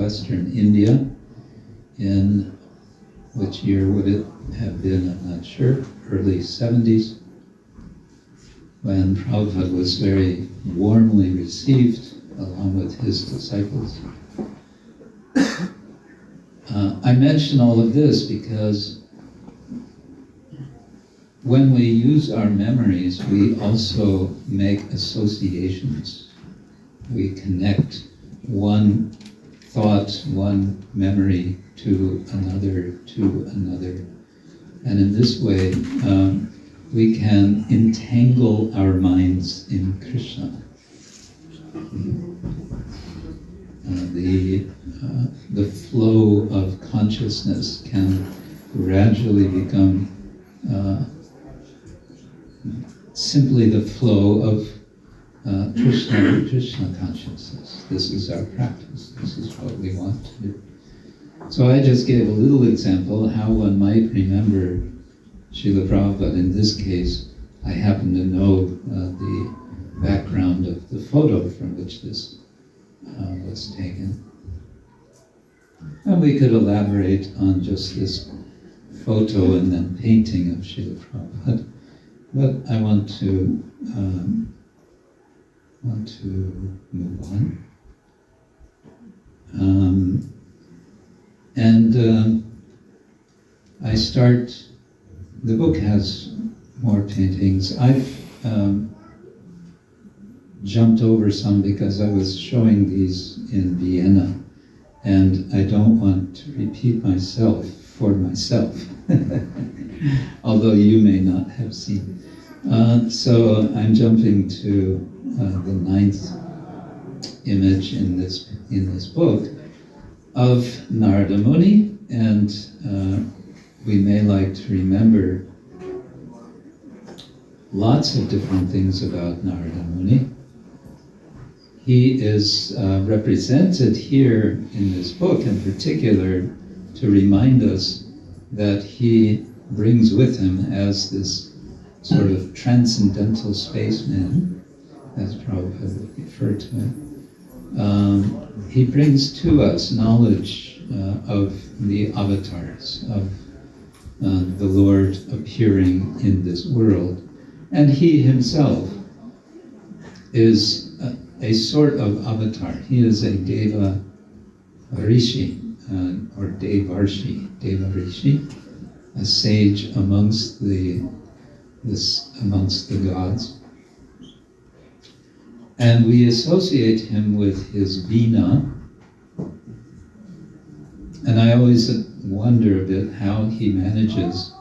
Western India in which year would it have been, I'm not sure, early 70s, when Prabhupada was very warmly received along with his disciples. I mention all of this because when we use our memories, we also make associations. We connect one thought, one memory to another. And in this way, we can entangle our minds in Krishna. The flow of consciousness can gradually become simply the flow of Krishna consciousness. This is our practice. This is what we want to do. So I just gave a little example how one might remember Srila Prabhupada. In this case, I happen to know the background of the photo from which this was taken. And we could elaborate on just this photo and then painting of Srila Prabhupada. But I want to move on. I start, the book has more paintings. I've jumped over some because I was showing these in Vienna, and I don't want to repeat myself for myself, although you may not have seen. So I'm jumping to the 9th image in this book of Narada Muni, and we may like to remember lots of different things about Narada Muni. He is represented here in this book in particular to remind us that he brings with him as this sort of transcendental spaceman, as Prabhupada would refer to him. He brings to us knowledge of the avatars, of the Lord appearing in this world. And he himself is a sort of avatar. He is a Deva Rishi, or Deva Rishi, a sage amongst the gods. And we associate him with his Veena. And I always wonder a bit how he manages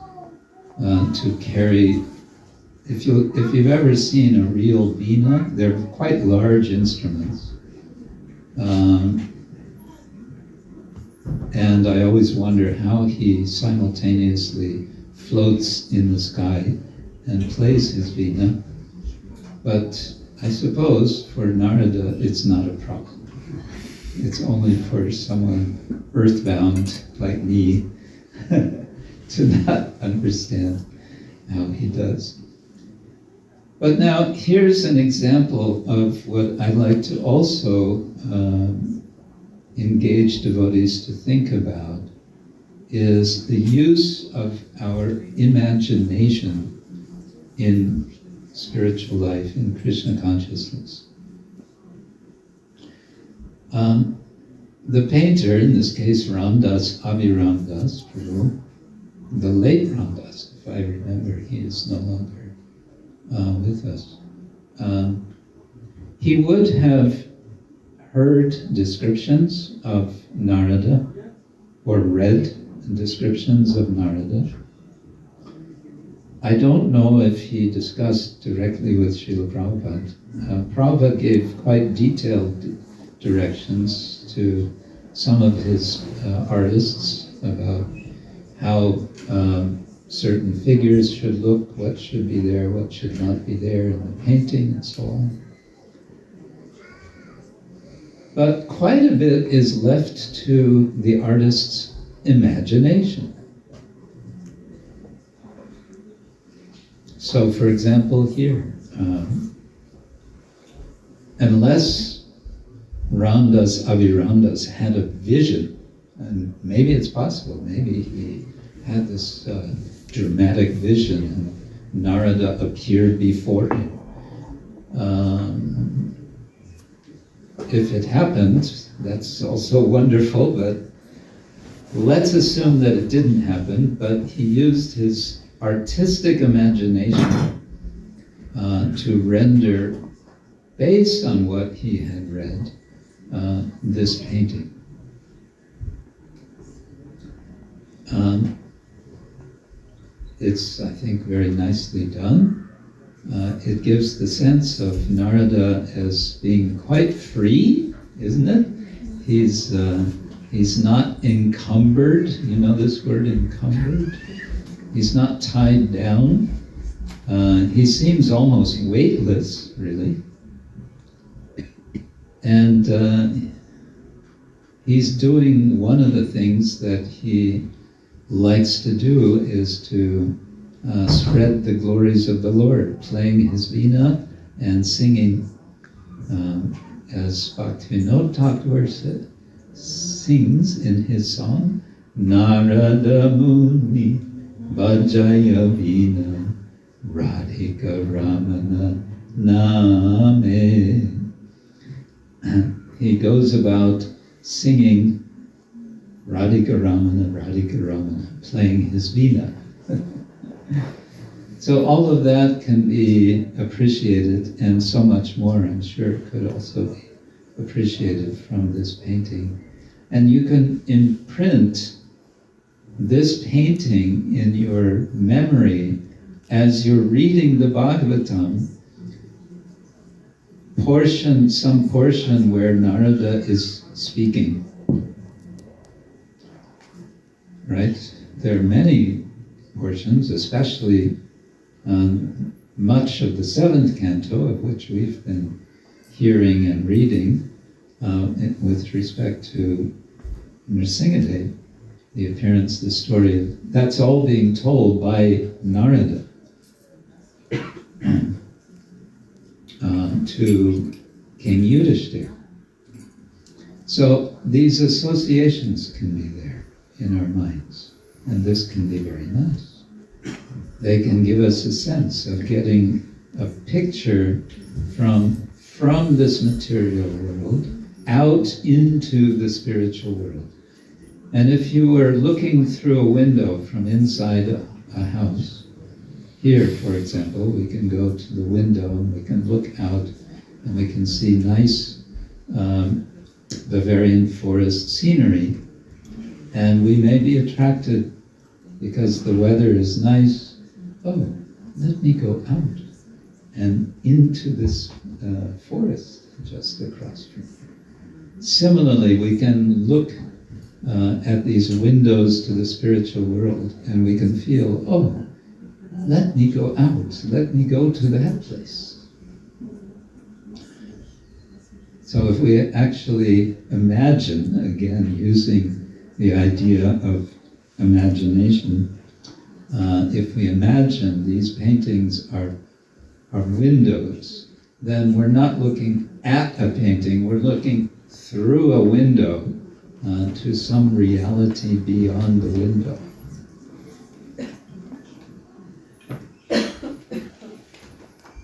to carry. If you've ever seen a real Veena, they're quite large instruments. And I always wonder how he simultaneously floats in the sky and plays his Veena. But I suppose for Narada, it's not a problem. It's only for someone earthbound like me to not understand how he does. But now here's an example of what I like to also engage devotees to think about, is the use of our imagination in spiritual life, in Krishna consciousness. The painter, in this case Ramdas, Abhiram Das Prabhu, the late Ramdas, if I remember, he is no longer with us. He would have heard descriptions of Narada, or read descriptions of Narada. I don't know if he discussed directly with Srila Prabhupada. Prabhupada gave quite detailed directions to some of his artists about how certain figures should look, what should be there, what should not be there in the painting, and so on. But quite a bit is left to the artist's imagination. So, for example, here, unless Ramdas Aviramdas had a vision, and maybe it's possible, maybe he had this dramatic vision and Narada appeared before him. If it happened, that's also wonderful, but let's assume that it didn't happen, but he used his artistic imagination to render, based on what he had read, this painting. It's, I think, very nicely done. It gives the sense of Narada as being quite free, isn't it? He's not encumbered. You know this word, encumbered? He's not tied down. He seems almost weightless, really. And he's doing one of the things that he likes to do is to spread the glories of the Lord, playing his veena and singing, as Bhaktivinoda Thakur sings in his song, Narada Muni Bhajaya Veena Radhika Ramana Name. He goes about singing Radhika Ramana, playing his veena. So all of that can be appreciated, and so much more, I'm sure, could also be appreciated from this painting. And you can imprint this painting in your memory as you're reading the Bhagavatam, some portion where Narada is speaking. Right? There are many portions, especially much of the 7th canto, of which we've been hearing and reading with respect to Narasimha, the appearance, the story of, that's all being told by Narada to King Yudhishthira. So these associations can be there in our minds, and this can be very nice. They can give us a sense of getting a picture from this material world out into the spiritual world. And if you were looking through a window from inside a house, here, for example, we can go to the window and we can look out and we can see nice Bavarian forest scenery, and we may be attracted because the weather is nice. Oh, let me go out and into this forest just across from here. Similarly, we can look at these windows to the spiritual world and we can feel, oh, let me go out, let me go to that place. So if we actually imagine, again, using the idea of imagination, if we imagine these paintings are windows, then we're not looking at a painting, we're looking through a window to some reality beyond the window.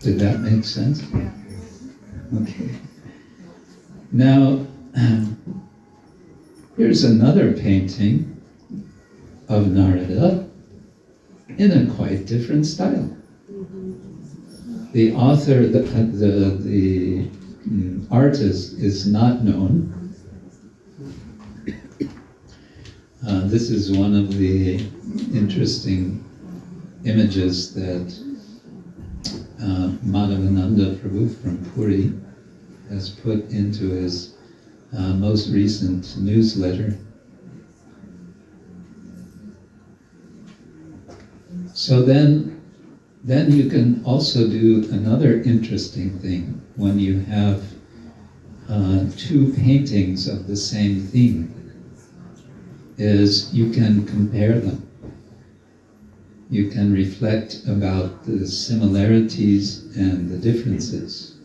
Did that make sense? Yeah. Okay. Now, here's another painting of Narada in a quite different style. The author, the artist is not known. This is one of the interesting images that Madhavananda Prabhu from Puri has put into his most recent newsletter. So then you can also do another interesting thing when you have two paintings of the same theme, is you can compare them. You can reflect about the similarities and the differences.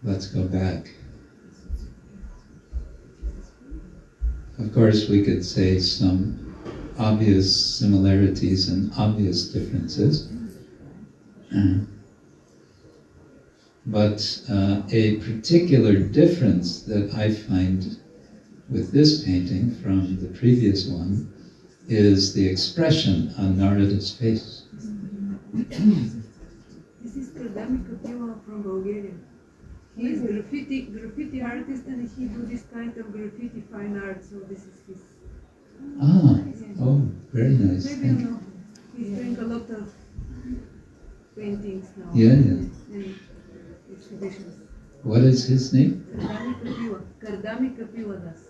let's go back. Of course, we could say some obvious similarities and obvious differences. But a particular difference that I find with this painting from the previous one is the expression on Narada's face. This is Narasimha from Bulgaria. He is graffiti artist, and he do this kind of graffiti fine art. So this is his. Oh, very nice. Maybe you know. He's doing a lot of paintings now. Yeah. And exhibitions. What is his name? Kardami Kapila Das.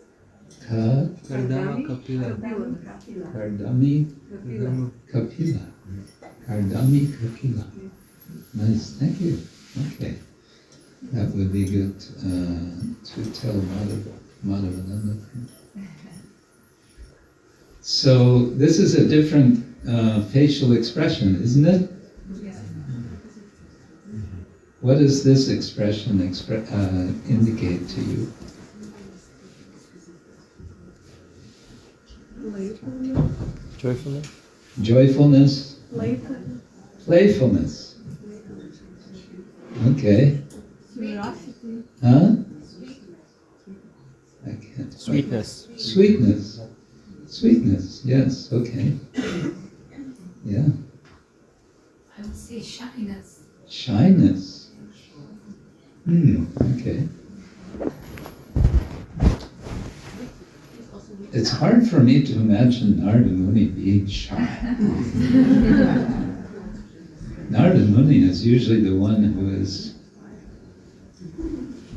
Kardami Kapila. Kardami Kapila. Kardami Kapila. Nice, thank you. Okay. That would be good to tell Madhavananda. So this is a different facial expression, isn't it? Yes. What does this expression indicate to you? Joyfulness. Joyfulness? Playfulness. Okay. Curiosity. Huh? I can't. Sweetness. Sweetness. Sweetness, yes, okay. Yeah. I would say shyness. Shyness. Okay. It's hard for me to imagine Narada Muni being shy. Narada Muni is usually the one who is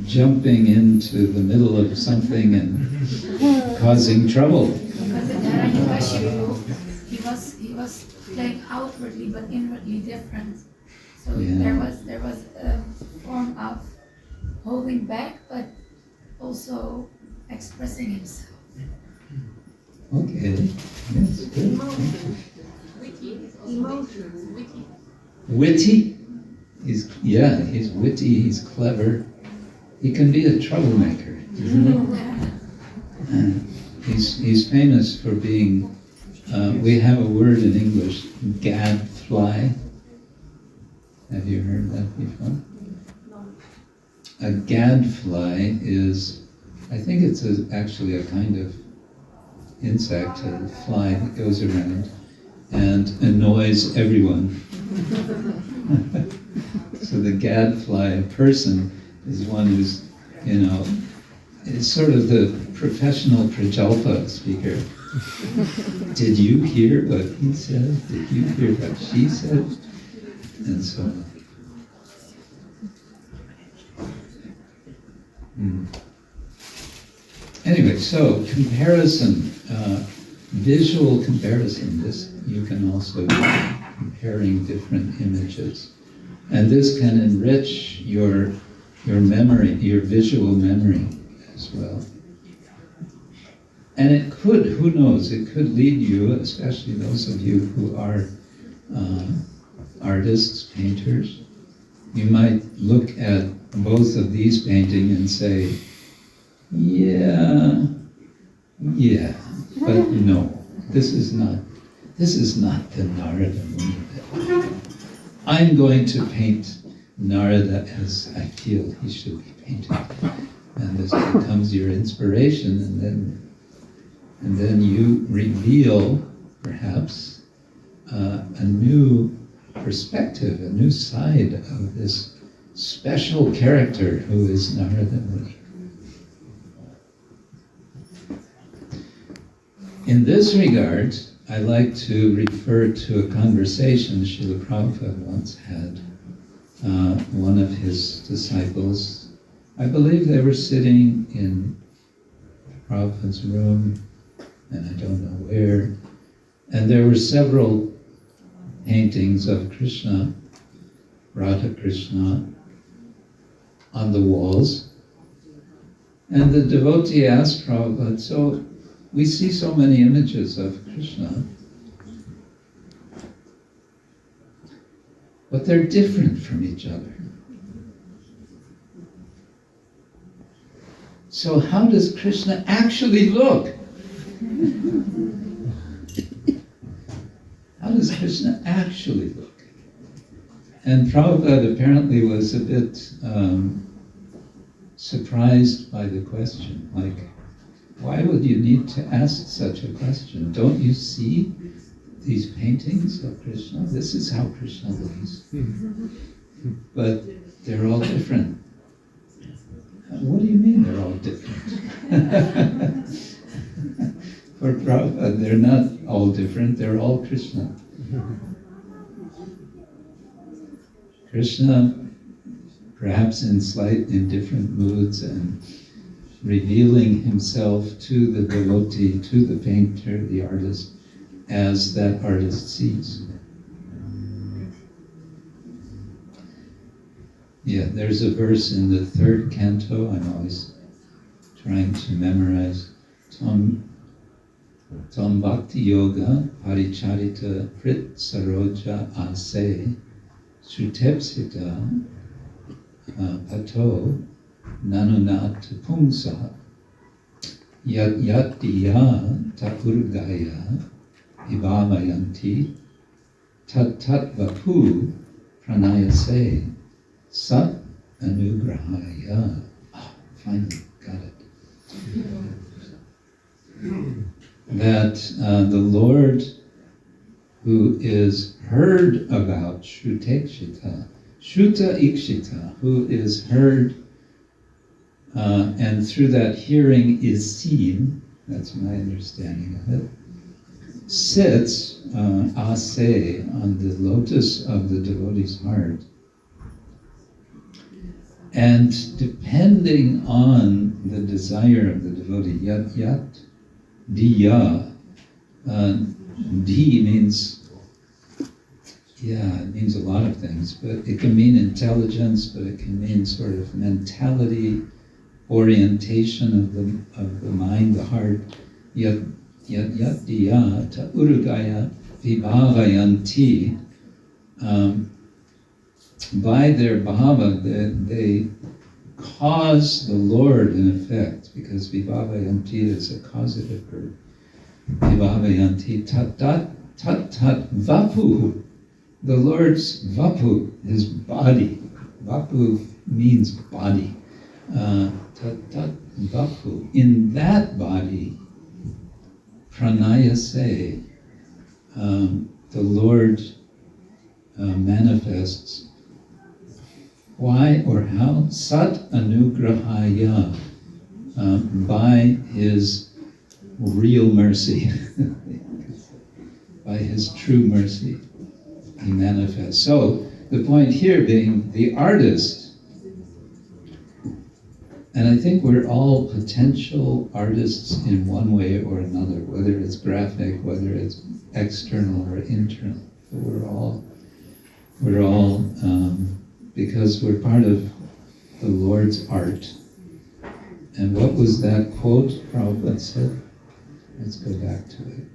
jumping into the middle of something and causing trouble. Because the Narayana, he was playing outwardly but inwardly different. So there was a form of holding back but also expressing himself. Okay, that's good. Witty? He's witty, he's clever. He can be a troublemaker, isn't he? He's famous for being, we have a word in English, gadfly. Have you heard that before? No. A gadfly is, I think it's actually a kind of insect, a fly that goes around and annoys everyone. So the gadfly, a person, is one who's, is sort of the professional prajalpa speaker. Did you hear what he said? Did you hear what she said? And so on. Anyway, so comparison, visual comparison, this you can also do, comparing different images. And this can enrich your memory, your visual memory as well. And it could, who knows, it could lead you, especially those of you who are artists, painters, you might look at both of these paintings and say, yeah, but no, this is not the Narada Muni. I'm going to paint Narada as I feel he should be painted. And this becomes your inspiration, and then you reveal, perhaps, a new perspective, a new side of this special character who is Narada Muni. In this regard, I like to refer to a conversation Srila Prabhupada once had. One of his disciples, I believe they were sitting in Prabhupada's room, and I don't know where, and there were several paintings of Krishna, Radha Krishna, on the walls. And the devotee asked Prabhupada, so we see so many images of Krishna, but they're different from each other. So how does Krishna actually look? How does Krishna actually look? And Prabhupada apparently was a bit surprised by the question. Like, why would you need to ask such a question? Don't you see these paintings of Krishna? This is how Krishna looks. But they're all different. What do you mean they're all different? For Prabhupada, they're not all different, they're all Krishna. Krishna, perhaps in different moods and revealing himself to the devotee, to the painter, the artist, as that artist sees. Yeah, there's a verse in the 3rd canto I'm always trying to memorize. Tam Bhakti Yoga Paricharita Prit Saroja Ase Shrutepsita Pato Nanunat Pungsa Yat Diya Takurgaya Vibhavayanti Tat Tat Vapu Pranayase Sat Anugrahaya. Finally got it. That the Lord who is heard about, Shrutekshita, Shruta Ikshita, who is heard and through that hearing is seen, that's my understanding of it, sits ase on the lotus of the devotee's heart. And depending on the desire of the devotee, yat diya, di means, it means a lot of things, but it can mean intelligence, but it can mean sort of mentality, orientation of the mind, the heart. Yat diya ta urugaya vibhavayanti. By their bhava, they cause the Lord in effect, because vibhavayanti is a causative verb. Vibhavayanti tat tat vapu. The Lord's vapu, his body. Vapu means body. Tat tat vapu. In that body, pranayase, the Lord manifests. Why or how? Sat anugrahaya, by his real mercy, by his true mercy, he manifests. So the point here being the artist, and I think we're all potential artists in one way or another, whether it's graphic, whether it's external or internal. So we're all because we're part of the Lord's art. And what was that quote Prabhupada said? Let's go back to it.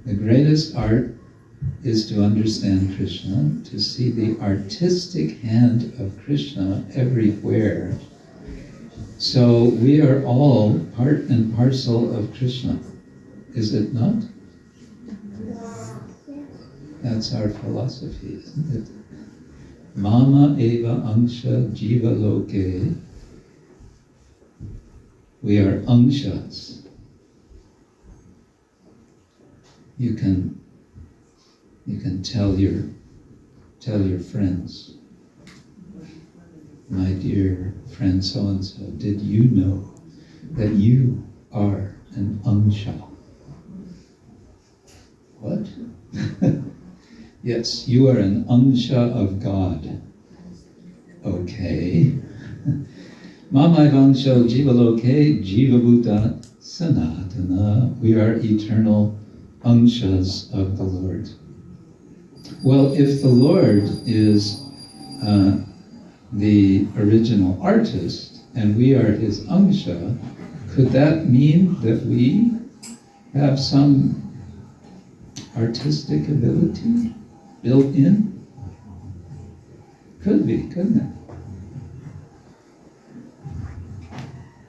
The greatest art is to understand Krishna, to see the artistic hand of Krishna everywhere. So we are all part and parcel of Krishna, is it not? That's our philosophy, isn't it? Mama eva angsha jiva loke. We are angshas. You can tell your friends, my dear friend so and so, did you know that you are an angsha? What? Yes, you are an angsha of God. Okay. Mamai vangsho jivaloke jivabhuta sanatana. We are eternal angshas of the Lord. Well, if the Lord is the original artist and we are his angsha, could that mean that we have some artistic ability built in? Could be, couldn't it?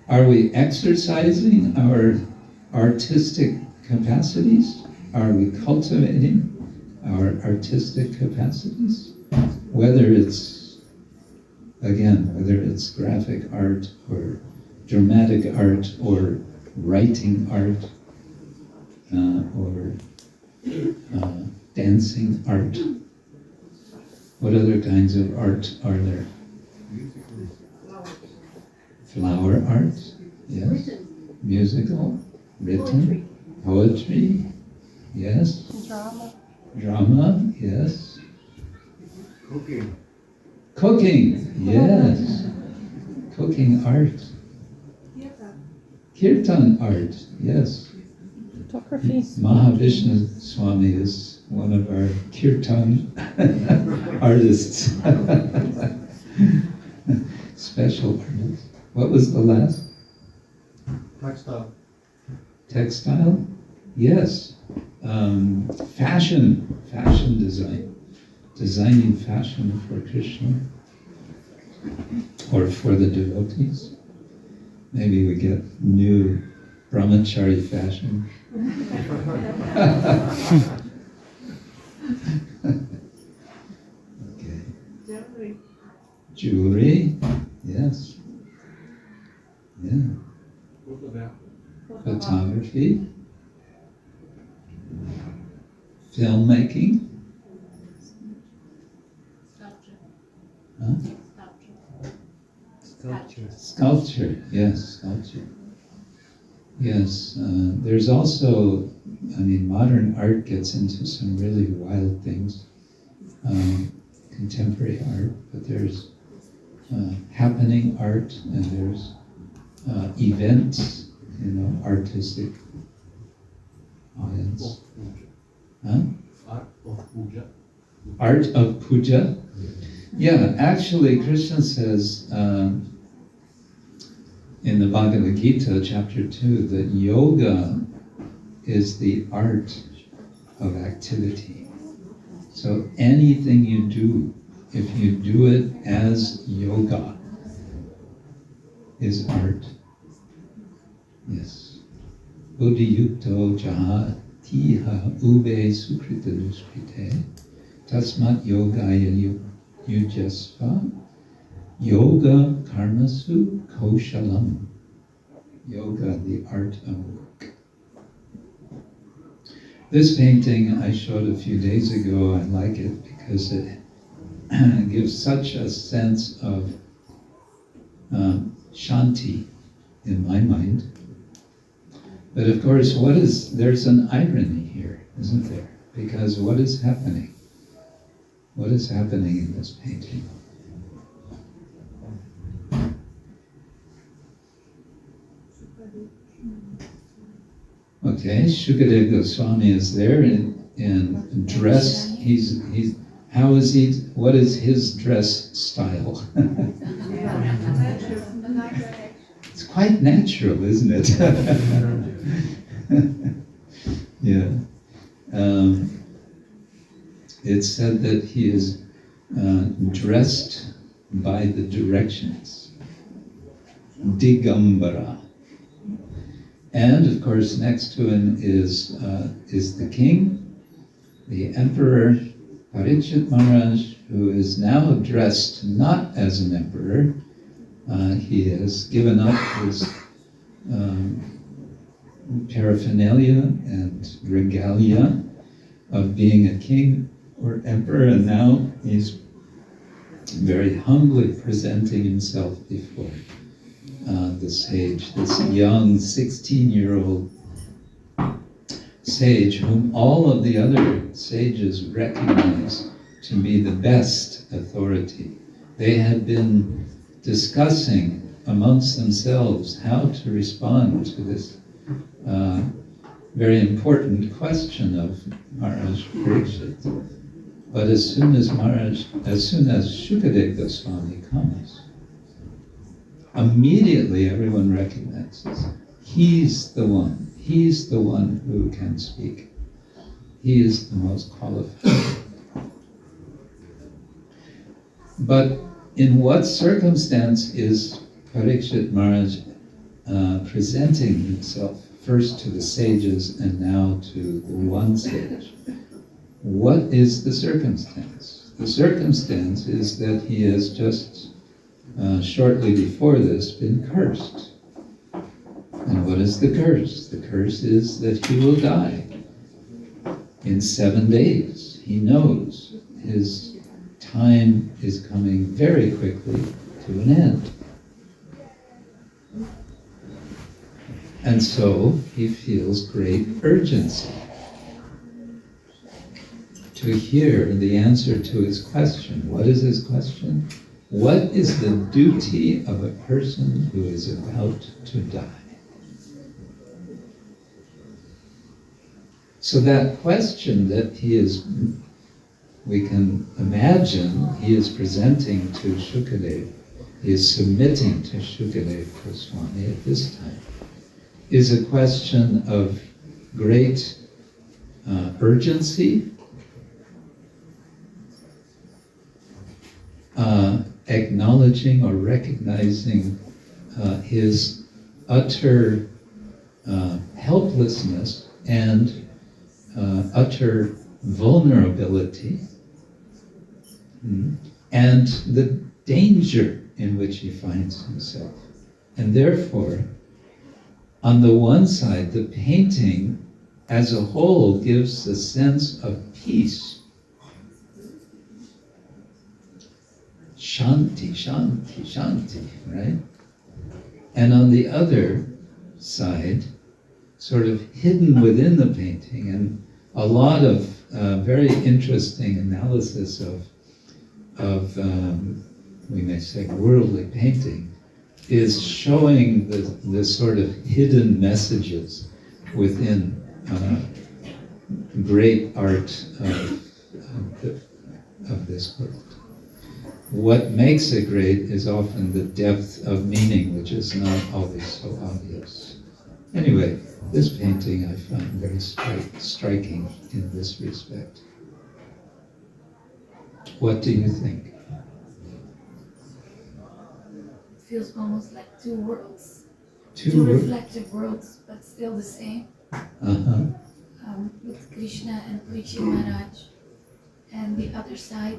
Are we exercising our artistic capacities? Are we cultivating our artistic capacities? Whether it's graphic art or dramatic art or writing art or dancing art. What other kinds of art are there? Flower art, yes. Musical, written, poetry, yes. Drama, yes. Cooking, yes. Cooking art. Kirtan art, yes. Photography. Maha Swami is one of our kirtan artists. Special artist. What was the last? Textile. Textile? Yes. Fashion design. Designing fashion for Krishna or for the devotees. Maybe we get new brahmachari fashion. Okay. Jewelry. Yes. Yeah. Photography. Filmmaking. Huh? Sculpture, yes, sculpture. Yes, there's also, modern art gets into some really wild things, contemporary art, but there's happening art and there's events, artistic audience. Huh? Art of puja. Yeah, actually, Krishna says in the Bhagavad Gita, chapter 2, that yoga is the art of activity. So anything you do, if you do it as yoga, is art. Yes. Buddhiyukto jahatiha ube sukrita duskrite tasmat yogaya yujasva yoga karmasu koshalam. Yoga, the art of work. This painting I showed a few days ago. I like it because it gives such a sense of shanti in my mind. But of course, there's an irony here, isn't there? Because what is happening? What is happening in this painting? Okay, Shukadeva Goswami is there in dress. What is his dress style? It's quite natural, isn't it? Yeah. It's said that he is dressed by the directions. Digambara. And of course, next to him is the king, the emperor, Parikshit Maharaj, who is now dressed not as an emperor. He has given up his paraphernalia and regalia of being a king or emperor, and now he's very humbly presenting himself before the sage, this young 16-year-old sage whom all of the other sages recognize to be the best authority. They had been discussing amongst themselves how to respond to this very important question of Maharaj Parikshit. But as soon as Shukadeva Goswami comes, immediately everyone recognizes he's the one who can speak. He is the most qualified. But in what circumstance is Parikshit Maharaj presenting himself first to the sages and now to the one sage. What is the circumstance? The circumstance is that he has just shortly before this been cursed. And what is the curse? The curse is that he will die in 7 days. He knows his time is coming very quickly to an end. And so he feels great urgency to hear the answer to his question. What is his question? What is the duty of a person who is about to die? So that question that we can imagine he is presenting to Shukadev, he is submitting to Shukadev Goswami at this time, is a question of great urgency, acknowledging or recognizing his utter helplessness and utter vulnerability, and the danger in which he finds himself. And therefore, on the one side, the painting as a whole gives a sense of peace. Shanti, shanti, shanti, right? And on the other side, sort of hidden within the painting, and a lot of very interesting analysis of we may say, worldly painting, is showing the sort of hidden messages within great art of this world. What makes it great is often the depth of meaning, which is not always so obvious. Anyway, this painting I find very striking in this respect. What do you think? Feels almost like two worlds. Two reflective worlds, but still the same. Uh-huh. With Krishna and Parikshit Maharaj. And the other side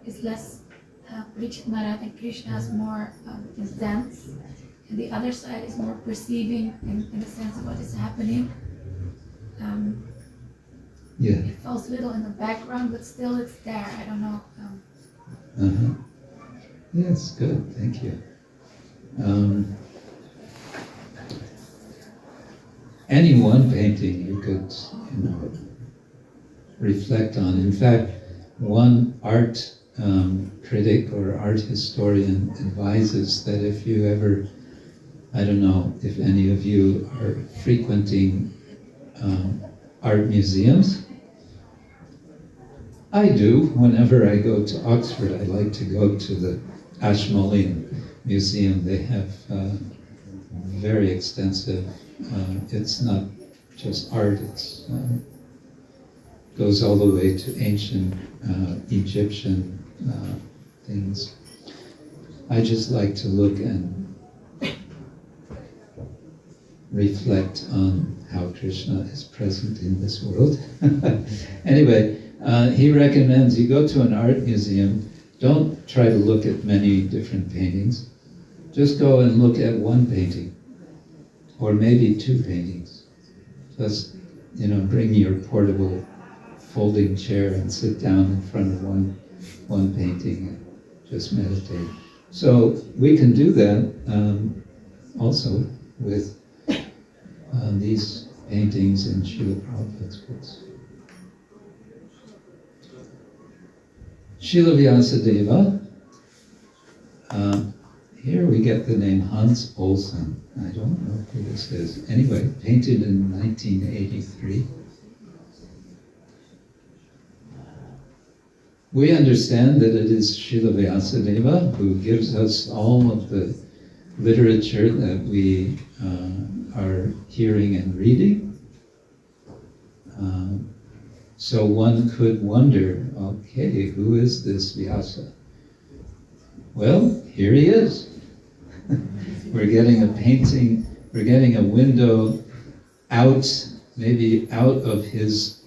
is less Parikshit Maharaj and Krishna is more intense. And the other side is more perceiving in the sense of what is happening. Yeah. It falls a little in the background, but still it's there. I don't know. Uh-huh. Yes, good. Thank you. Any one painting you could, reflect on. In fact, one art critic or art historian advises that if you ever, I don't know if any of you are frequenting art museums. I do. Whenever I go to Oxford, I like to go to the Ashmolean Museum. They have very extensive, it's not just art, it's goes all the way to ancient Egyptian things. I just like to look and reflect on how Krishna is present in this world. Anyway, he recommends you go to an art museum, don't try to look at many different paintings, just go and look at one painting, or maybe two paintings. Just, bring your portable folding chair and sit down in front of one painting and just meditate. So we can do that also with these paintings in Srila Prabhupada's books. Srila Vyasadeva, here we get the name Hans Olsen. I don't know who this is. Anyway, painted in 1983. We understand that it is Srila Vyasadeva who gives us all of the literature that we are hearing and reading. So one could wonder, okay, who is this Vyasa? Well, here he is. We're getting a painting we're getting a window out, maybe out of his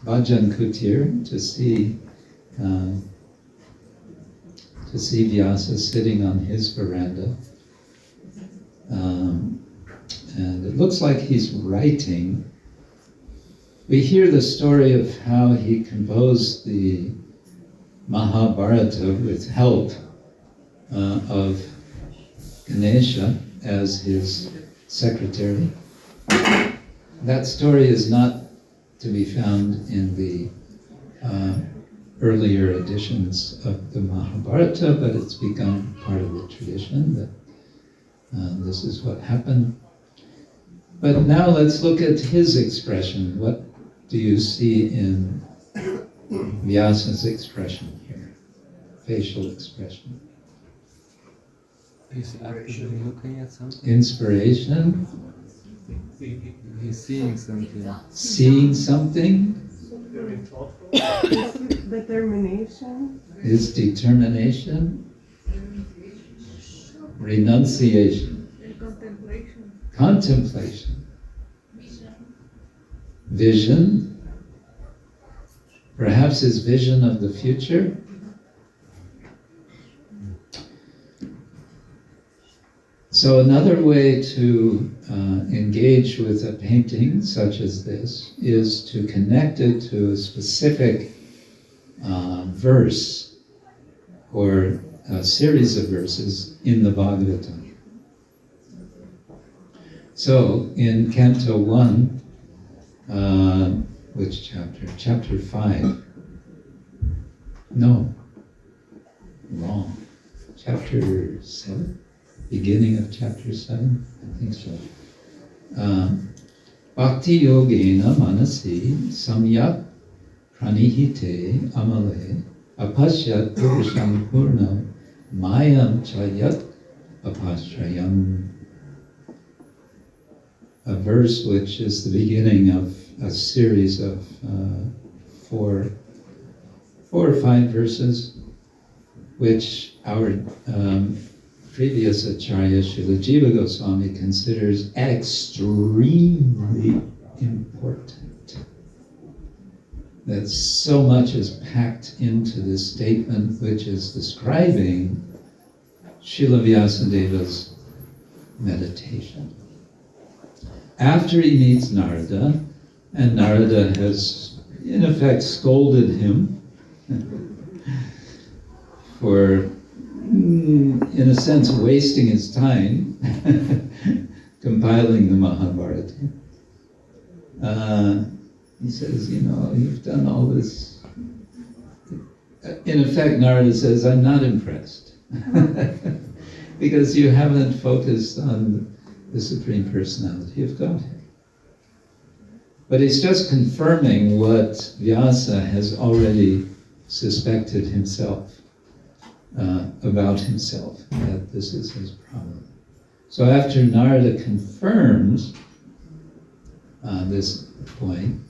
bhajan kutir to see Vyasa sitting on his veranda. And it looks like he's writing. We hear the story of how he composed the Mahabharata with help of Ganesha as his secretary. That story is not to be found in the earlier editions of the Mahabharata, but it's become part of the tradition that this is what happened. But now let's look at his expression. What do you see in Vyasa's expression here? Facial expression. He's actively looking at something. Inspiration. He's seeing something. Seeing something. Very thoughtful. Determination. His determination. Renunciation. And contemplation. Contemplation. Vision. Perhaps his vision of the future. So another way to engage with a painting such as this is to connect it to a specific verse or a series of verses in the Bhagavatam. So in Canto 1, which chapter? Chapter 5. No, wrong. Chapter 7? Beginning of chapter 7? I think so. Bhakti yogena manasi samyak pranihite amale apasyat purusham purnam mayam chayat apashrayam. A verse which is the beginning of a series of 4 or 5 verses, which our previous Acharya Srila Jiva Goswami considers extremely important. That so much is packed into this statement, which is describing Srila Vyasadeva's meditation. After he meets Narada, and Narada has in effect scolded him for, in a sense, wasting his time compiling the Mahabharata. He says, you've done all this. In effect, Narada says, I'm not impressed. Because you haven't focused on the Supreme Personality of Godhead. But he's just confirming what Vyasa has already suspected himself. About himself, that this is his problem. So after Narada confirms this point,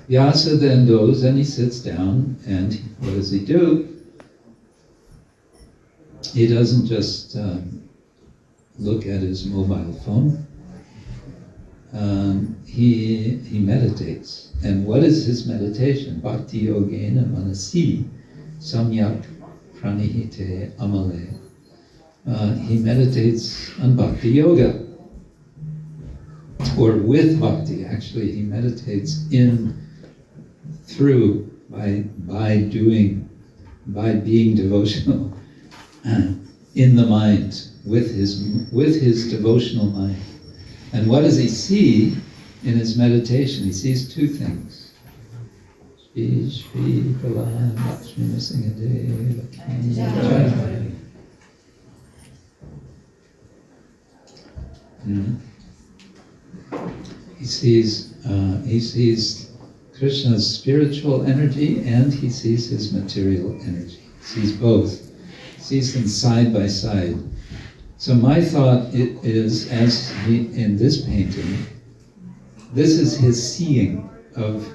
Vyasa then goes and he sits down, and what does he do? He doesn't just look at his mobile phone. He meditates. And what is his meditation? Bhakti yogena manasi samyak pranihite amale. He meditates on bhakti yoga, or with bhakti. Actually, he meditates by being devotional in the mind with his devotional mind. And what does he see in his meditation? He sees 2 things. Shri Prahlad Lakshmi Narasimha He sees Krishna's spiritual energy, and he sees his material energy. He sees both. He sees them side by side. So my thought is, as in this painting, this is his seeing of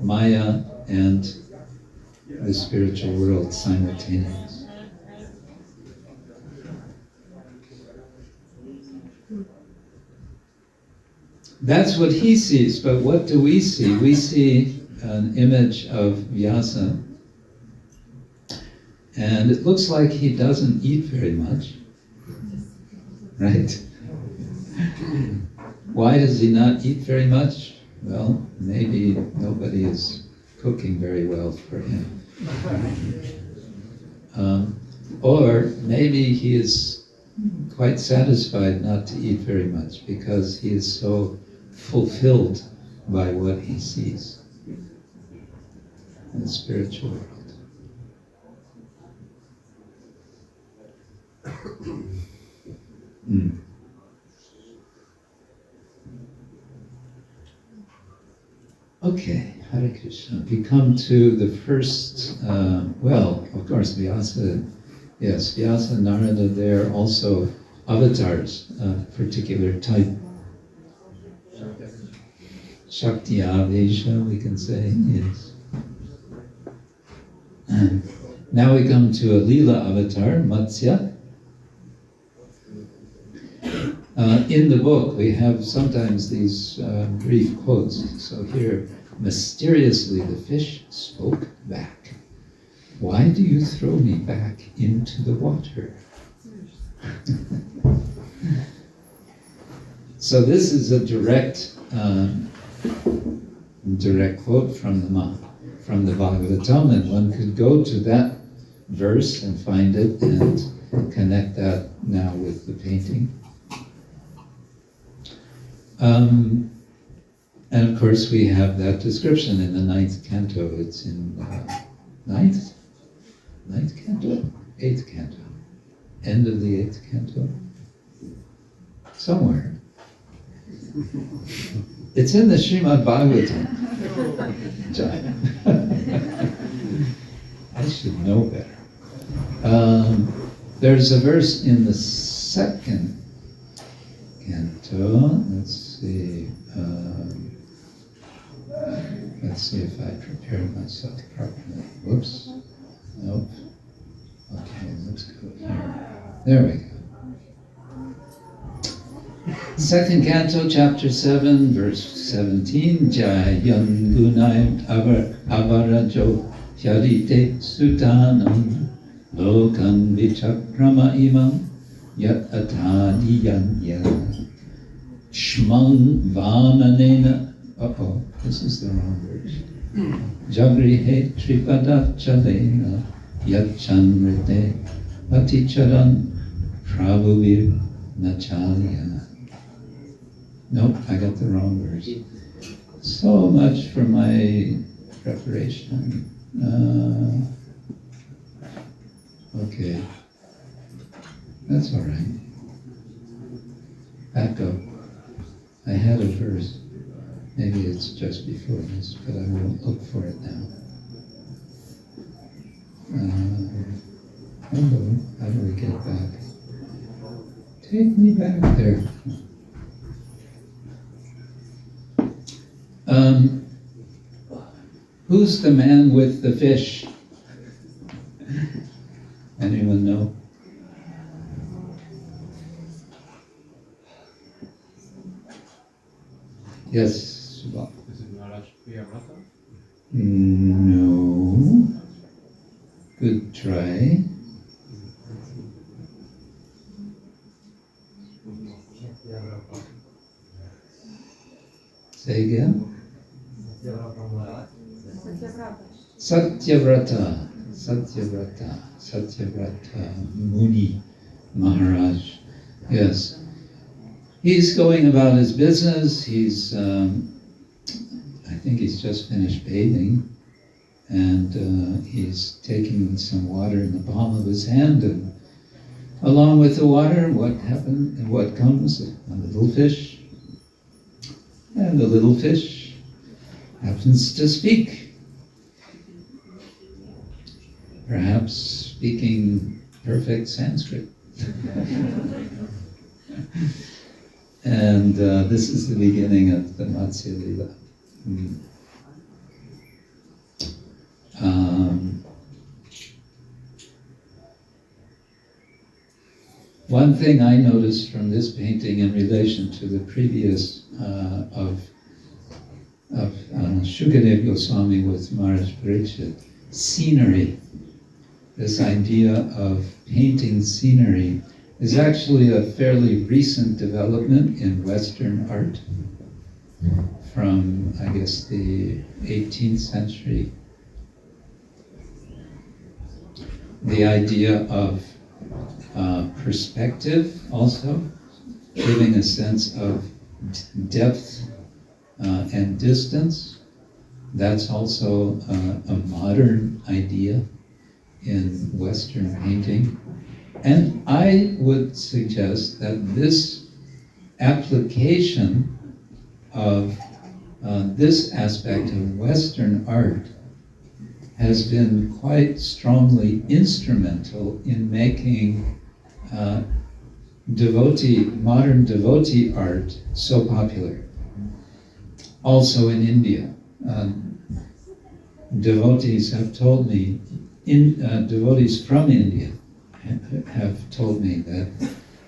Maya and the spiritual world simultaneous. That's what he sees, but what do we see? We see an image of Vyasa, and it looks like he doesn't eat very much, right? Why does he not eat very much? Well, maybe nobody is cooking very well for him. Or maybe he is quite satisfied not to eat very much because he is so fulfilled by what he sees in the spiritual world. Okay, Hare Krishna. We come to the first, of course, Vyasa, yes, Vyasa, Narada, they're also avatars of a particular type. Shakti Avesha, we can say, yes. Now we come to a Leela avatar, Matsya. In the book, we have sometimes these brief quotes. So here, mysteriously the fish spoke back. Why do you throw me back into the water? So this is a direct quote from the Maha, from the Bhagavatam, and one could go to that verse and find it and connect that now with the painting. And of course we have that description in the 9th canto. It's in 9th canto? 8th canto. End of the 8th canto? Somewhere. It's in the Srimad Bhagavatam. I should know better. There's a verse in the 2nd canto. Let's see if I prepared myself properly. Whoops. Nope. Okay, let's go here. There we go. 2nd canto, chapter 7, verse 17. Jayan gunai avarajo hyarite sutanam lokan vichakrama imam yat atadiyanya shmang vananena. This is the wrong verse. Jagrihe tripada chalena yat chanrite paticharan prabhuvir nachalya. Nope, I got the wrong verse. So much for my preparation. Okay, that's all right. Back up. I had a verse. Maybe it's just before this, but I won't look for it now. Hello, how do we get back? Take me back there. Who's the man with the fish? Anyone know? Yes, Subha. Is it Narasimha? No. Good try. Say again. Satyavrata. Satyavrata Muni Maharaj. Yes. He's going about his business. He's, I think he's just finished bathing, and he's taking some water in the palm of his hand, and along with the water, what happens and what comes? A little fish. And the little fish happens to speak. Perhaps speaking perfect Sanskrit. And this is the beginning of the Matsya Lila. One thing I noticed from this painting in relation to the previous of Shukadev Goswami with Maharaj Parikshit, scenery, this idea of painting scenery, is actually a fairly recent development in Western art from, I guess, the 18th century. The idea of perspective also, giving a sense of depth and distance. That's also a modern idea in Western painting. And I would suggest that this application of this aspect of Western art has been quite strongly instrumental in making modern devotee art so popular. Also in India, devotees have told me, devotees from India have told me that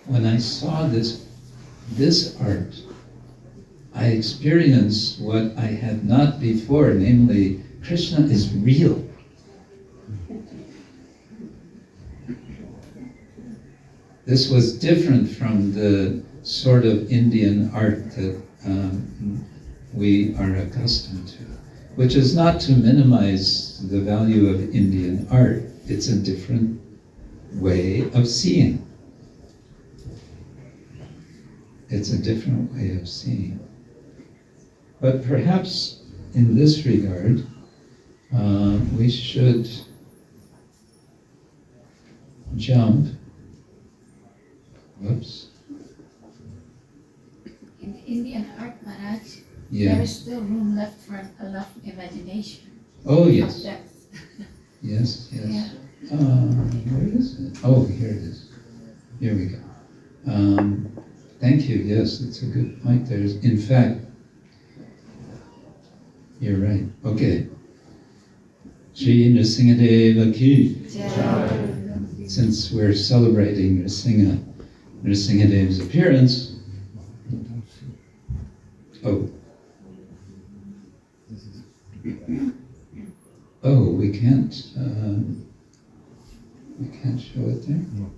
when I saw this art, I experienced what I had not before, namely, Krishna is real. This was different from the sort of Indian art that we are accustomed to, which is not to minimize the value of Indian art. It's a different way of seeing. It's a different way of seeing. But perhaps in this regard, we should jump. Whoops. In the Indian art, Maharaj, Yeah. there is still room left for a lot of imagination. Oh, yes. Of depth. Yes, yes. Yeah. Where is it? Oh, here it is. Here we go. Thank you. Yes, it's a good point. There's, in fact, you're right. Okay. Shri Narasimha ki. Since we're celebrating Narasimha's appearance. Oh. Oh, we can't show it there? No.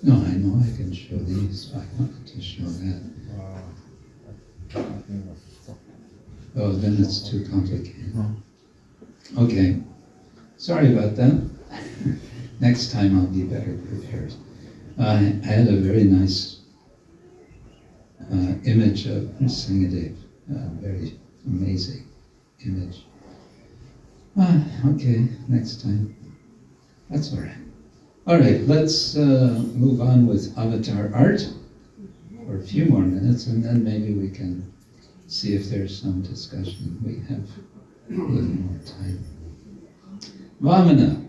No, I know I can show these. I wanted to show that. Oh, then it's too complicated. Okay. Sorry about that. Next time I'll be better prepared. I had a very nice image of Narasimha, very amazing image. Okay, next time. That's all right. All right, let's move on with avatar art for a few more minutes, and then maybe we can see if there's some discussion. We have a little more time. Vamana.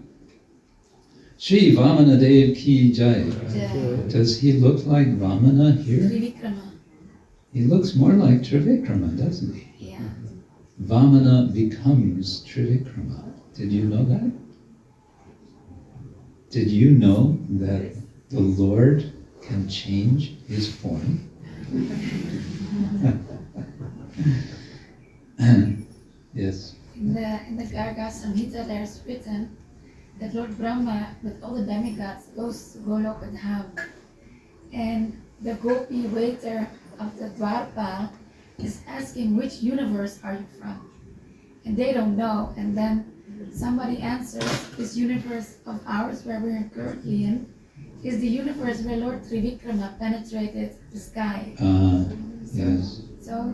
Shri Vamana Dev ki jai. Does he look like Vamana here? Trivikrama. He looks more like Trivikrama, doesn't he? Yeah. Vamana becomes Trivikrama. Did you know that? Did you know that the Lord can change his form? Yes. In the Garga Samhita there's written that Lord Brahma with all the demigods goes to Goloka Dham, and the Gopi waiter of the Dwarpa is asking, which universe are you from? And they don't know, and then somebody answers, this universe of ours where we're currently in is the universe where Lord Trivikrama penetrated the sky. Yes. So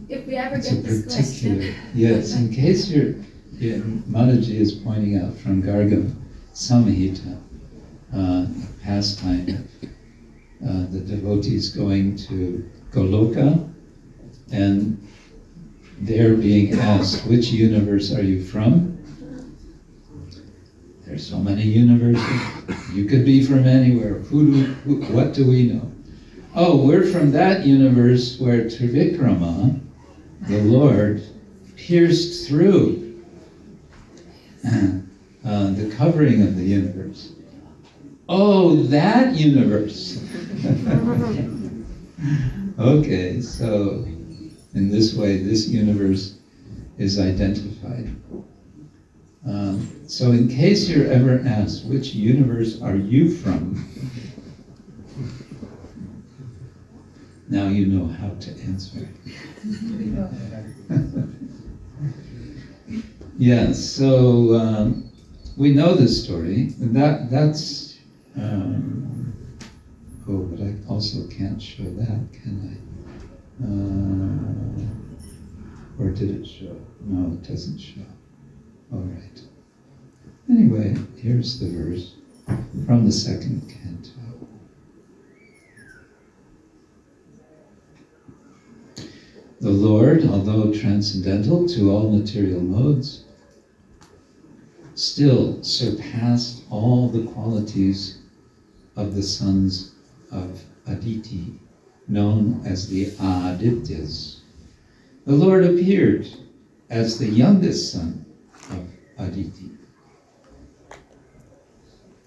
if we ever It's get a this particular, question, yes, in case Mataji is pointing out from Garga Samhita, a pastime, the devotees going to Goloka, and they're being asked, which universe are you from? There's so many universes. You could be from anywhere. What do we know? oh, we're from that universe where Trivikrama, the Lord, pierced through the covering of the universe. Oh, that universe. Okay, so in this way, this universe is identified. So in case you're ever asked, which universe are you from? Now you know how to answer. Yeah, so we know this story. That's oh, but I also can't show that, can I? Or did it show? No, it doesn't show. All right. Anyway, here's the verse from the second canto. The Lord, although transcendental to all material modes, still surpassed all the qualities of the sons of Aditi, known as the Adityas. The Lord appeared as the youngest son of Aditi.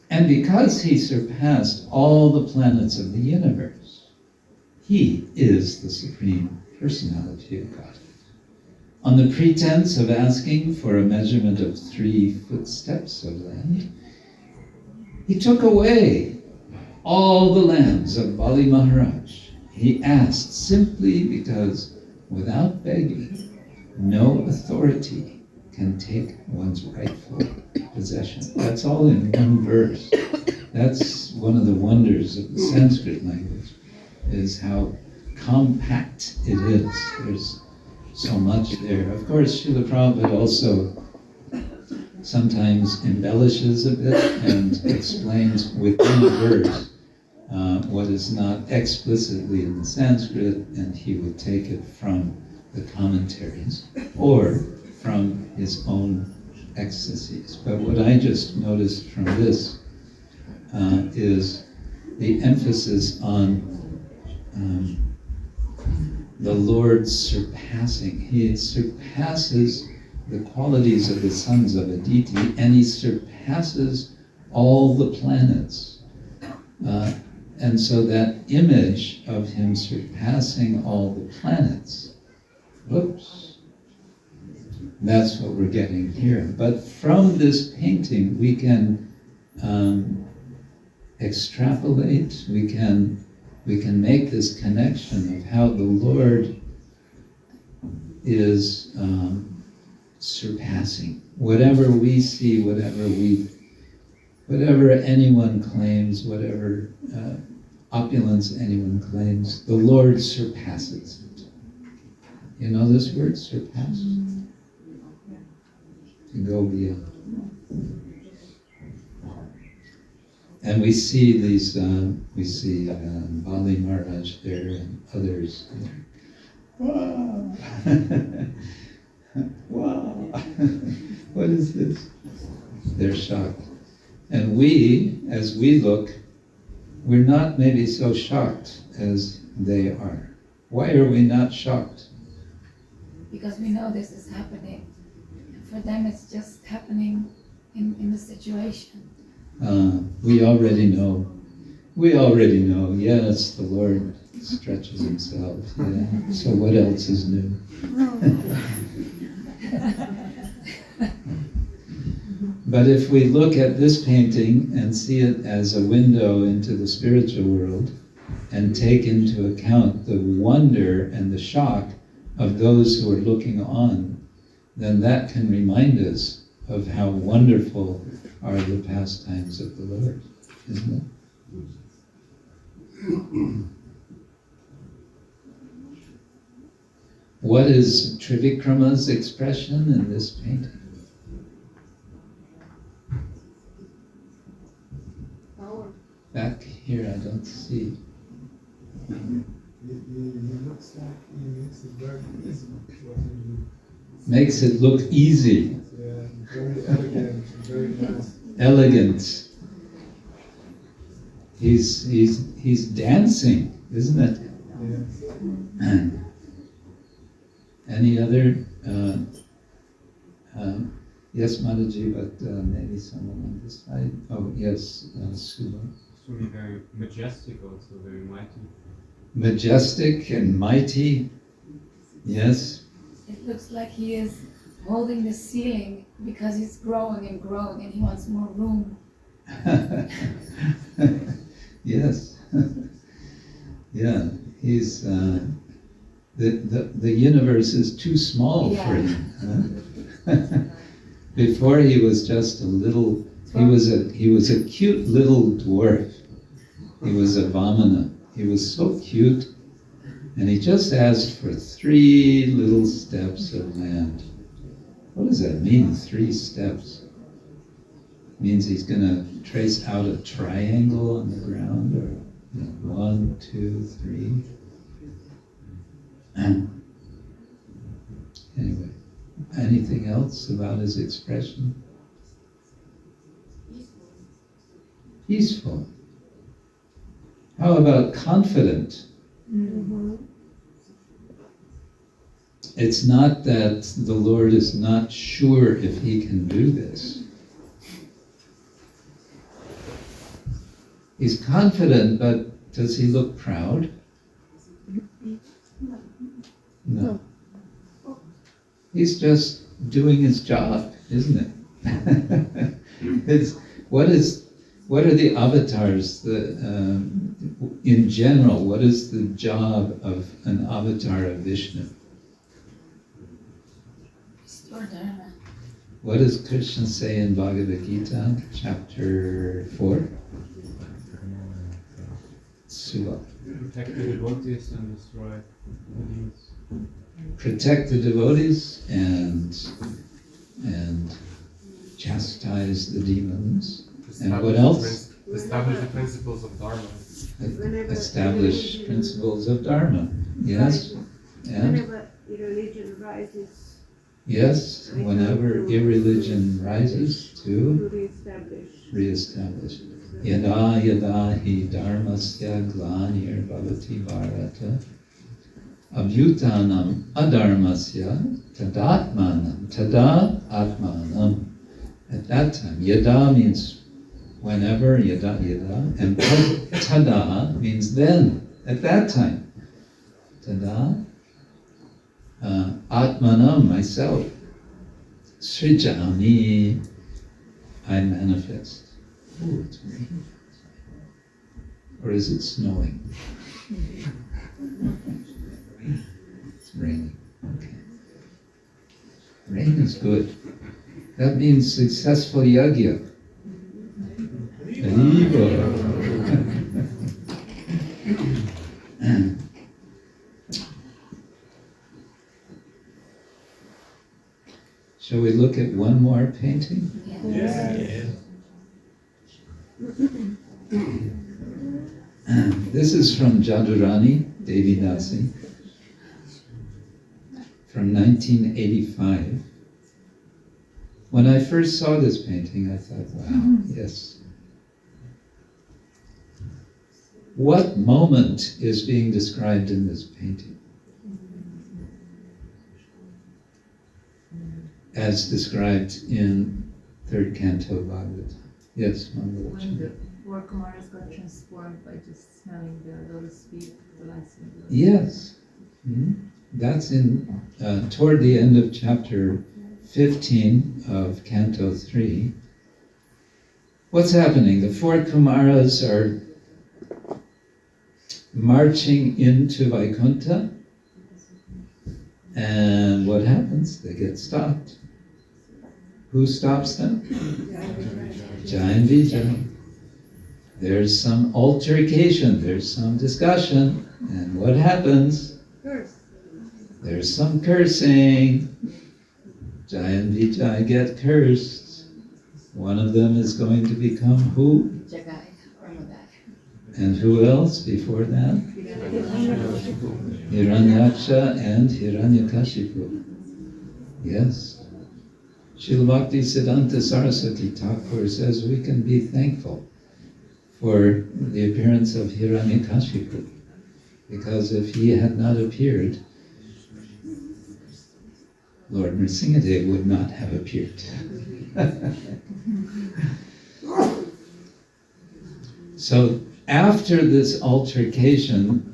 And because he surpassed all the planets of the universe, he is the Supreme Personality of Godhead. On the pretense of asking for a measurement of 3 footsteps of land, he took away all the lands of Bali Maharaj. He asked simply because, without begging, no authority can take one's rightful possession. That's all in one verse. That's one of the wonders of the Sanskrit language, is how compact it is. There's so much there. Of course, Srila Prabhupada also sometimes embellishes a bit and explains within a verse what is not explicitly in the Sanskrit, and he would take it from the commentaries or from his own ecstasies. But what I just noticed from this is the emphasis on the Lord surpassing. He surpasses the qualities of the sons of Aditi, and he surpasses all the planets. And so that image of him surpassing all the planets, whoops, that's what we're getting here. But from this painting, we can extrapolate, we can make this connection of how the Lord is surpassing whatever we see, whatever anyone claims, whatever opulence anyone claims, the Lord surpasses it. You know this word, surpass? To go beyond. And we see these, Bali Maharaj there and others there. Wow! Wow! What is this? They're shocked. And we, as we look, we're not maybe so shocked as they are. Why are we not shocked? Because we know this is happening. For them, it's just happening in the situation. We already know. We already know. Yes, the Lord stretches himself. Yeah. So what else is new? But if we look at this painting and see it as a window into the spiritual world and take into account the wonder and the shock of those who are looking on, then that can remind us of how wonderful are the pastimes of the Lord, isn't it? What is Trivikrama's expression in this painting? Power. Back here, I don't see. He looks like he makes it very easy. What he do. Makes it look easy. Yeah, very elegant, very nice. Elegant. He's dancing. isn't it? Yes. Any other? Yes, Mataji, but maybe someone on this side. Oh, yes, Suba. Really very majestic, also very mighty. Majestic and mighty. Yes. It looks like he is holding the ceiling because he's growing and growing and he wants more room. Yes. Yeah. He's the universe is too small for him. Huh? Before he was just a little. He was a cute little dwarf. He was a Vamana. He was so cute, and he just asked for 3 little steps of land. What does that mean, 3 steps? It means he's going to trace out a triangle on the ground, or 1, 2, 3. Anyway, anything else about his expression? Peaceful. How about confident? Mm-hmm. It's not that the Lord is not sure if he can do this. He's confident, but does he look proud? No. He's just doing his job, isn't it? What are the avatars? In general, what is the job of an avatar of Vishnu? Restore Dharma. What does Krishna say in Bhagavad Gita, chapter 4? Sua. Protect the devotees and destroy the demons. Protect the devotees and chastise the demons. And what else? Establish the principles of Dharma. Establish principles of Dharma. Yes. And Whenever religion rises, yes, whenever irreligion rises, to re-establish. Yada yada hi dharmasya glanir bhavati bharata abhyutanam adharmasya tadatmanam tadatmanam. At that time, yada means whenever, yada, and tada means then, at that time. Tada, atmanam, myself, srijami, I manifest. Oh, it's raining. Or is it snowing? It's raining, okay. Rain is good. That means successful yajna. Shall we look at one more painting? Yes. This is from Jadurani Devi Dasi from 1985. When I first saw this painting, I thought, wow, yes. What moment is being described in this painting? As described in 3rd canto Bhagavatam. Yes, Mangala. When the 4 Kumaras got transformed by just smelling the lotus feet, the last of the Yes. That's in toward the end of chapter 15 of Canto 3. What's happening? The 4 Kumaras are marching into Vaikuntha, and what happens? They get stopped. Who stops them? Jai and Vijay. There's some altercation, there's some discussion, and what happens? Curse. There's some cursing. Jai and Vijay get cursed. One of them is going to become who? Jagai or Magai. And who else before that? Hiranyaksha and Hiranyakashipu. Yes. Srila Bhakti Siddhanta Saraswati Thakur says we can be thankful for the appearance of Hiranyakashipu. because if he had not appeared, Lord Nrsingadev would not have appeared. So after this altercation,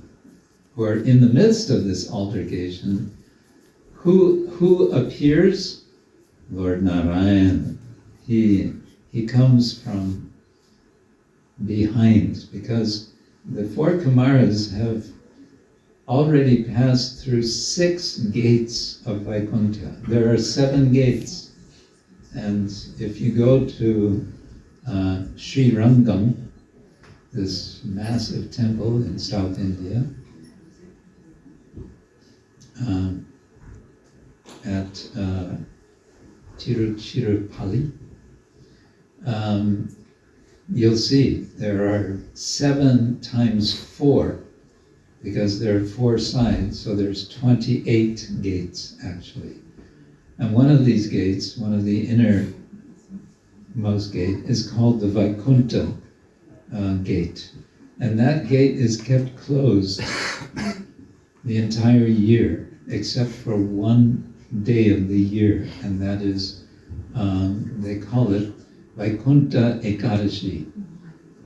or in the midst of this altercation, who appears? Lord Narayan. He comes from behind, because the four Kumaras have already passed through 6 gates of Vaikuntha. There are 7 gates. And if you go to Sri Rangam, this massive temple in South India, at Tiruchirappalli, you'll see there are 7 times 4, because there are 4 sides, so there's 28 gates actually. And one of these gates, one of the innermost gate, is called the Vaikuntha gate. And that gate is kept closed the entire year, except for one day of the year, and that is, they call it Vaikuntha Ekadashi.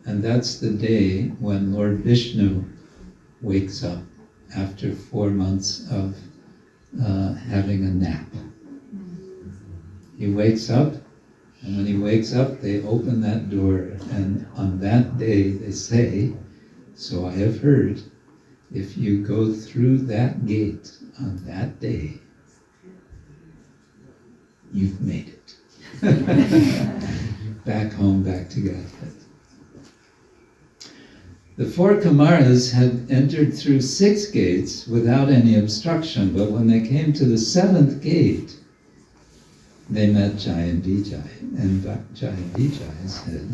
And that's the day when Lord Vishnu wakes up after 4 months of having a nap. He wakes up, and when he wakes up, they open that door, and on that day they say, so I have heard, if you go through that gate on that day, you've made it. Back home, back to Godhead. The 4 Kumaras had entered through 6 gates without any obstruction, but when they came to the 7th gate, they met Jai and Vijay. And Jai and Vijay said,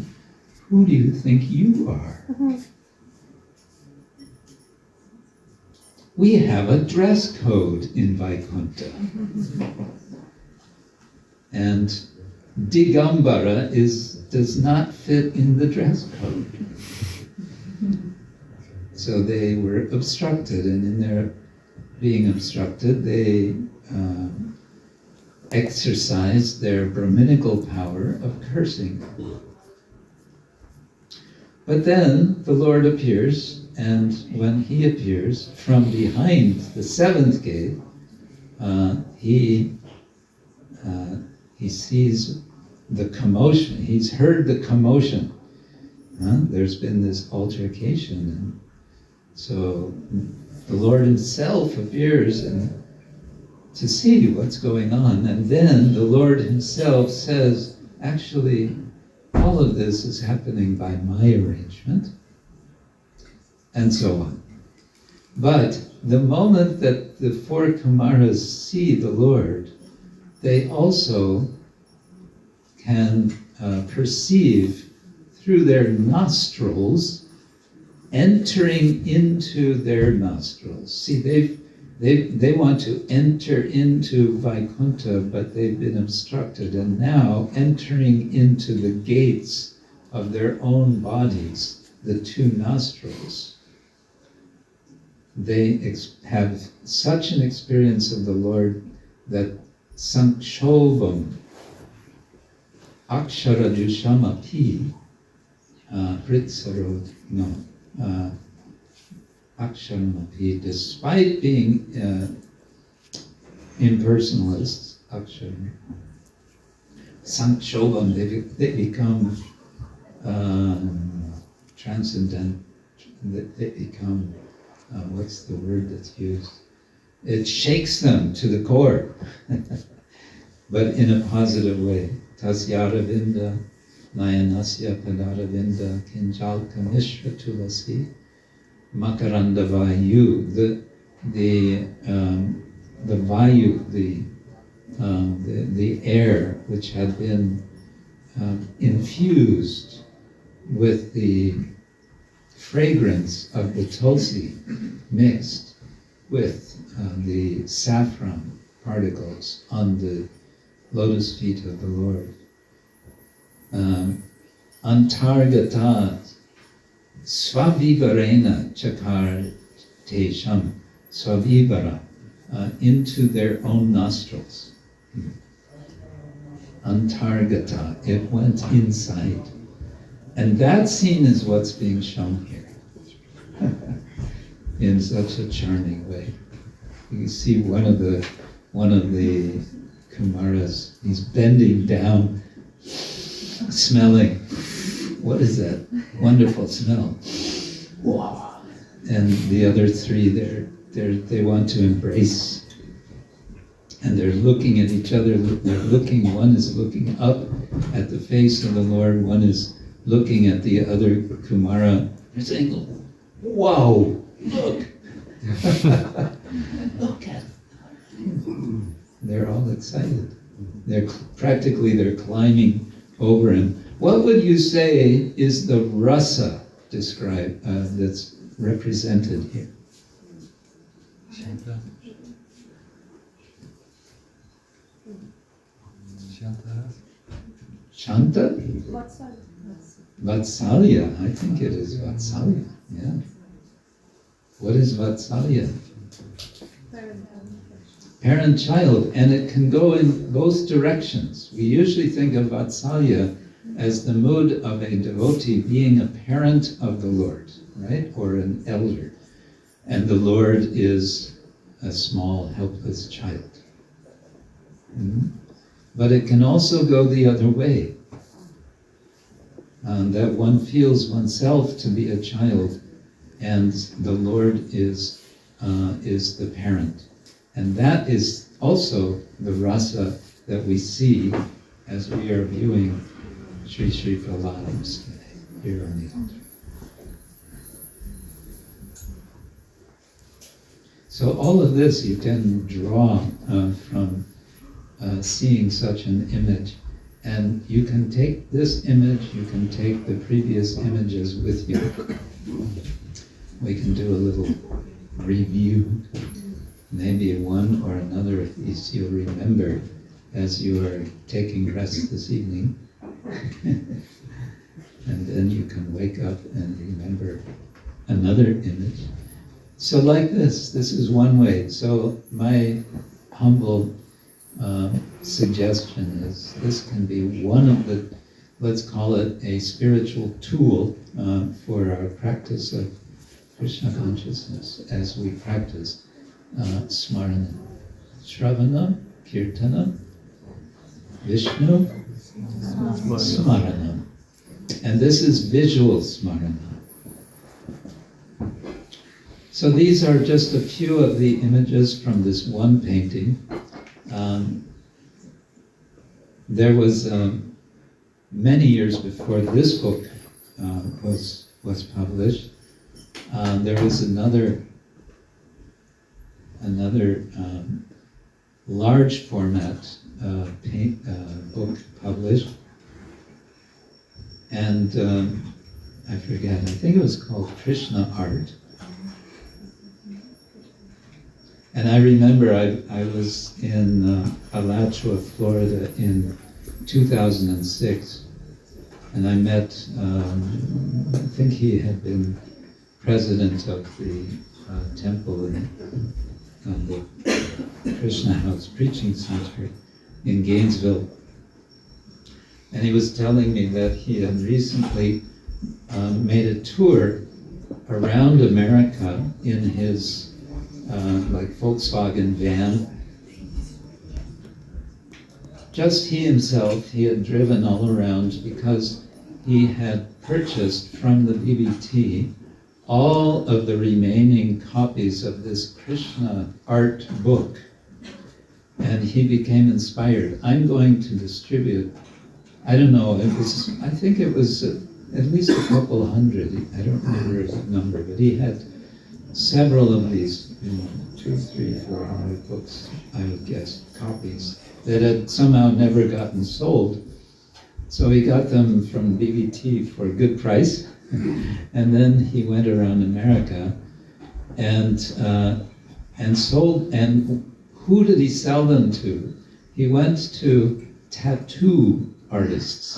who do you think you are? We have a dress code in Vaikuntha. And Digambara does not fit in the dress code. So they were obstructed, and in their being obstructed, they exercised their Brahminical power of cursing. But then the Lord appears, and when he appears from behind the 7th gate, he sees the commotion. He's heard the commotion. There's been this altercation. And so the Lord himself appears to see what's going on. And then the Lord himself says, actually, all of this is happening by my arrangement, and so on. But the moment that the 4 Kumaras see the Lord, they also can perceive through their nostrils entering into their nostrils. See, they want to enter into Vaikuntha, but they've been obstructed, and now entering into the gates of their own bodies, the 2 nostrils, they have such an experience of the Lord that Sankshovam Akshara Dushamapi Pritsarod, no, Akshamapi, despite being impersonalists, Akshara, Sankshovam, they become transcendent, they become, what's the word that's used? It shakes them to the core, but in a positive way. Tasyaravinda, Nayanasya Padaravinda, Kinjalka Mishra Tulasi, Makaranda Vayu, the Vayu, the air which had been infused with the fragrance of the tulsi mixed with the saffron particles on the lotus feet of the Lord. Antargata Svavivarena Chakar tesham svavibara, into their own nostrils. Antargata, it went inside. And that scene is what's being shown here in such a charming way. You can see one of the Kumaras, he's bending down, smelling. What is that wonderful smell? Wow. And the other three, they want to embrace. And they're looking at each other. One is looking up at the face of the Lord, one is looking at the other Kumara. They're saying, wow, look. Look at him. They're all excited. They're climbing over him. What would you say is the rasa described that's represented here? Shanta. Shanta? Vatsalya. I think it is Vatsalya. Yeah. What is Vatsalya? Parent-child, and it can go in both directions. We usually think of Vatsalya as the mood of a devotee being a parent of the Lord, right? Or an elder. And the Lord is a small, helpless child. But it can also go the other way. That one feels oneself to be a child, and the Lord is the parent. And that is also the rasa that we see as we are viewing Sri Sri Prahladam's here on the altar. So all of this you can draw from seeing such an image. And you can take this image, you can take the previous images with you. We can do a little review. Maybe one or another of these you'll remember as you are taking rest this evening. And then you can wake up and remember another image. So like this is one way. So my humble suggestion is this can be one of the, let's call it a spiritual tool for our practice of Krishna consciousness as we practice smarana, shravana, kirtana, Vishnu, smarana. And this is visual smarana. So these are just a few of the images from this one painting. There was many years before this book was published. There was another large format book published, and I forget. I think it was called Krishna Art. And I remember I was in Alachua, Florida in 2006, and I met, I think he had been president of the temple in the Krishna House Preaching Center in Gainesville. And he was telling me that he had recently made a tour around America in his like Volkswagen van. Just he himself, he had driven all around because he had purchased from the BBT all of the remaining copies of this Krishna art book. And he became inspired. I'm going to distribute, I don't know, I think it was at least a couple hundred, I don't remember his number, but he had several of these, 200, 300, 400 books, I would guess, copies, that had somehow never gotten sold. So he got them from BBT for a good price, and then he went around America and sold. And who did he sell them to? He went to tattoo artists.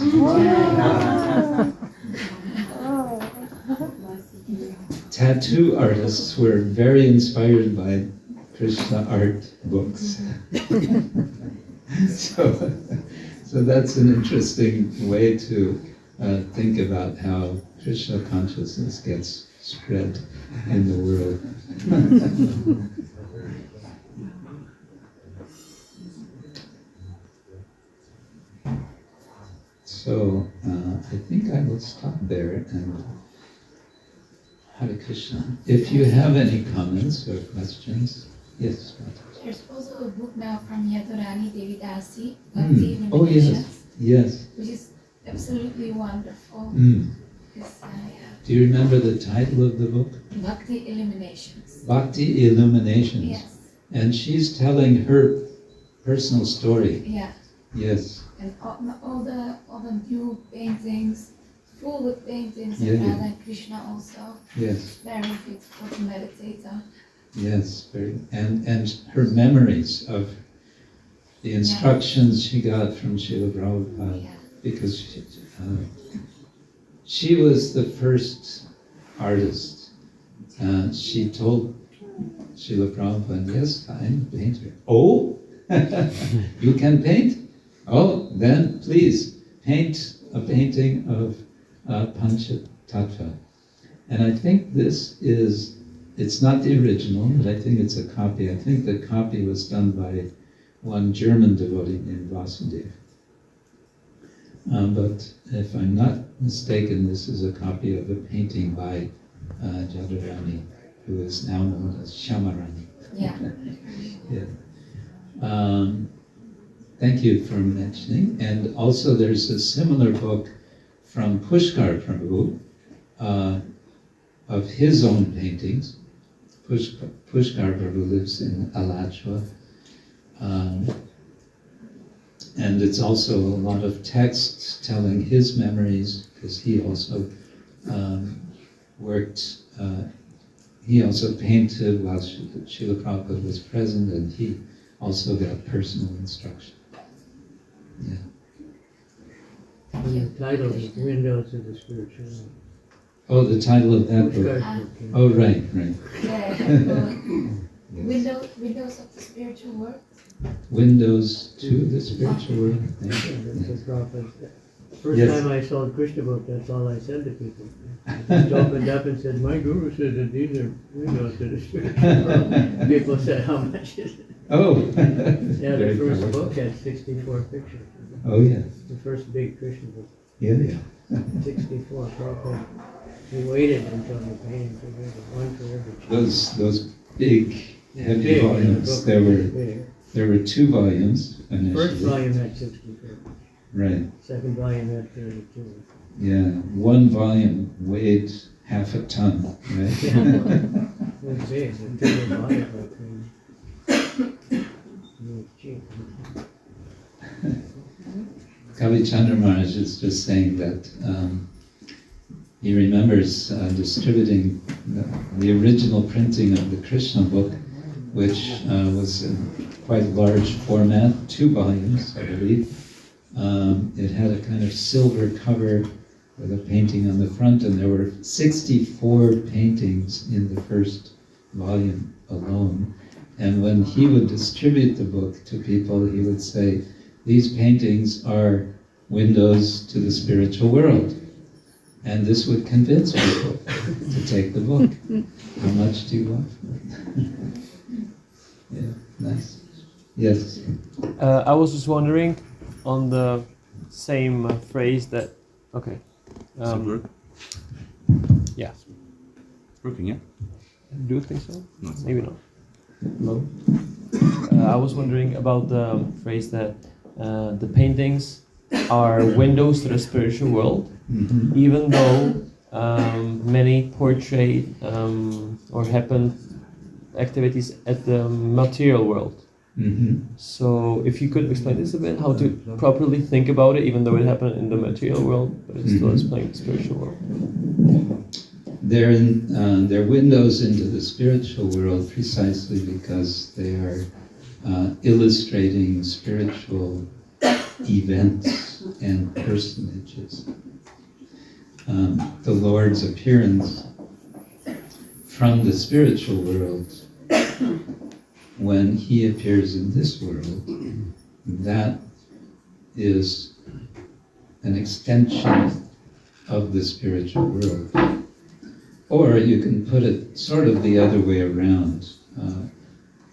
tattoo artists were very inspired by Krishna art books. So that's an interesting way to think about how Krishna consciousness gets spread in the world. So I think I will stop there and Hare Krishna. If you have any comments or questions, yes. There's also a book now from Yaturani Devidasi, Bhakti Illuminations, Oh yes. which is absolutely wonderful. It's, Do you remember the title of the book? Bhakti Illuminations. Bhakti Illuminations. Yes. And she's telling her personal story. Yeah. Yes. And all the new paintings, full with paintings Yeah, of yeah. Radha and Krishna also. Yes. Very beautiful to meditate on. Yes. Very. And her memories of the instructions she got from Srila Prabhupada, because she was the first artist. She told Srila Prabhupada, yes, I'm a painter. Oh, you can paint? Oh, then please paint a painting of Panchatattva. And I think this is, it's not the original, but I think it's a copy. I think the copy was done by one German devotee named Vasudev. But if I'm not mistaken, this is a copy of a painting by Jadurani, who is now known as Shyamarani. Yeah. Yeah. Thank you for mentioning. And also there's a similar book from Pushkar Prabhu of his own paintings. Pushkar Prabhu lives in Alachua. And it's also a lot of texts telling his memories, because he also he also painted while Srila Prabhupada was present, and he also got personal instruction. Yeah. And the title is Windows to the Spiritual World. Oh, the title of that book. Oh, right. Yeah. Windows of the Spiritual World. Windows to the Spiritual World. That's the Prabhupada. First Yes. time I saw Krishna book, that's all I said to people. I just opened up and said, my guru said that these are windows to the spiritual world. People said, how much is it? Oh. Yeah, the Very first powerful. book had 64 pictures. Oh, yeah. The first big Krishna book. Yeah. 64. Prabhupada. He waited until the paintings were ready, one for every child. Those big, heavy Big, volumes. the book was big. There were 2 volumes initially. First volume had 64. Right. Second volume had 32. Yeah. 1 volume weighed half a ton, right? Yeah. It was big. The bigger volume, it was cheap. Kavi Chandra Maharaj is just saying that he remembers distributing the original printing of the Krishna book, which was in quite large format, 2 volumes, I believe. It had a kind of silver cover with a painting on the front, and there were 64 paintings in the first volume alone. And when he would distribute the book to people, he would say, these paintings are windows to the spiritual world. And this would convince people to take the book. How much do you want for it? Yeah, nice. Yes. I was just wondering on the same phrase that, okay. Does it work? Yeah. Working, yeah? Do you think so? No, it's Maybe not. No. I was wondering about the phrase that the paintings are windows to the spiritual world, even though many portray or happen activities at the material world. So if you could explain this a bit, how to properly think about it, even though it happened in the material world, but it still is playing the spiritual world. They're windows into the spiritual world precisely because they are illustrating spiritual events and personages. The Lord's appearance from the spiritual world, when he appears in this world, that is an extension of the spiritual world. Or you can put it sort of the other way around.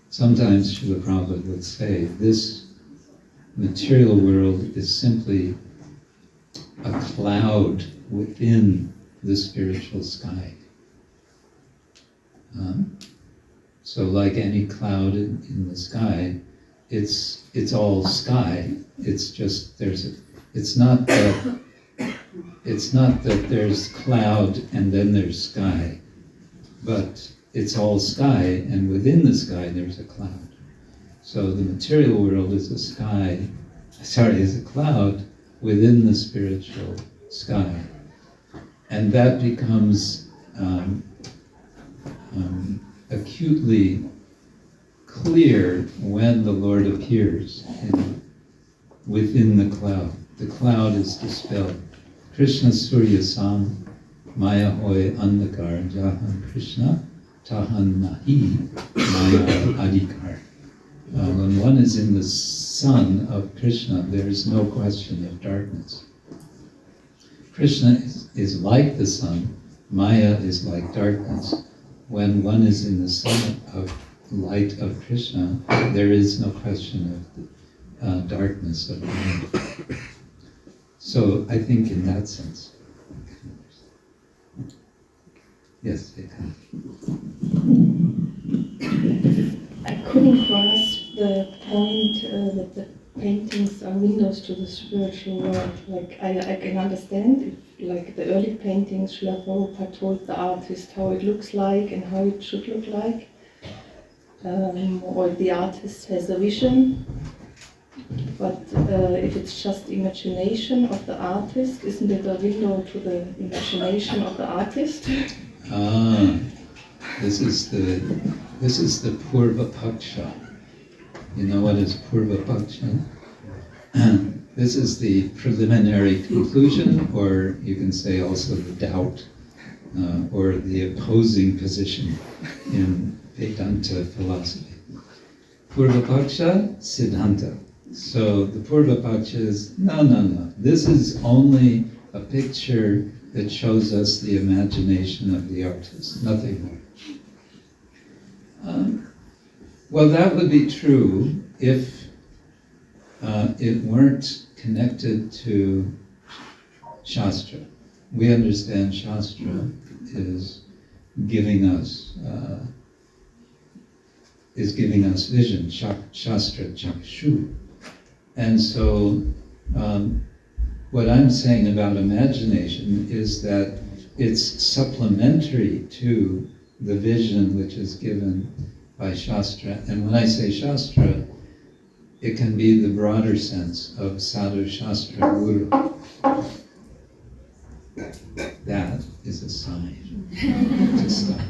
Sometimes Srila Prabhupada would say, this material world is simply a cloud within the spiritual sky. So like any cloud in the sky, it's all sky. It's just it's not that there's cloud and then there's sky, but it's all sky, and within the sky there's a cloud. So the material world is is a cloud within the spiritual sky. And that becomes acutely clear when the Lord appears within the cloud. The cloud is dispelled. Krishna Surya Sam Maya Hoy Andakar Jahan Krishna Tahan Nahi Maya Adhikar. When one is in the sun of Krishna, there is no question of darkness. Krishna is like the sun, Maya is like darkness. When one is in the sun of light of Krishna, there is no question of darkness of mind. So I think in that sense. Yes, Ekha. I couldn't grasp the point that the paintings are windows to the spiritual world. Like I can understand if, like the early paintings, Srila Prabhupada told the artist how it looks like and how it should look like, or the artist has a vision. But if it's just imagination of the artist, isn't it a window to the imagination of the artist? This is the Purva Paksha. You know what is Purva Paksha? This is the preliminary conclusion, or you can say also the doubt, or the opposing position in Vedanta philosophy. Purva Paksha, Siddhanta. So the Purva Paksha is, no. This is only a picture that shows us the imagination of the artist, nothing more. Well, that would be true if it weren't connected to Shastra. We understand Shastra is giving us vision, Shastra Chakshu. And so what I'm saying about imagination is that it's supplementary to the vision which is given by Shastra. And when I say Shastra, it can be the broader sense of Sadhu Shastra Guru. That is a sign to start.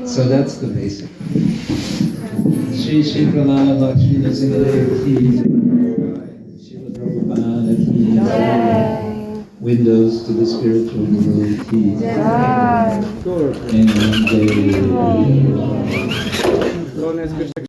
So that's the basic. Shri Shri Pranana Lakshmi Narasimha Ki Shri Prabhupada Ki Windows to the spiritual world Ki Amen.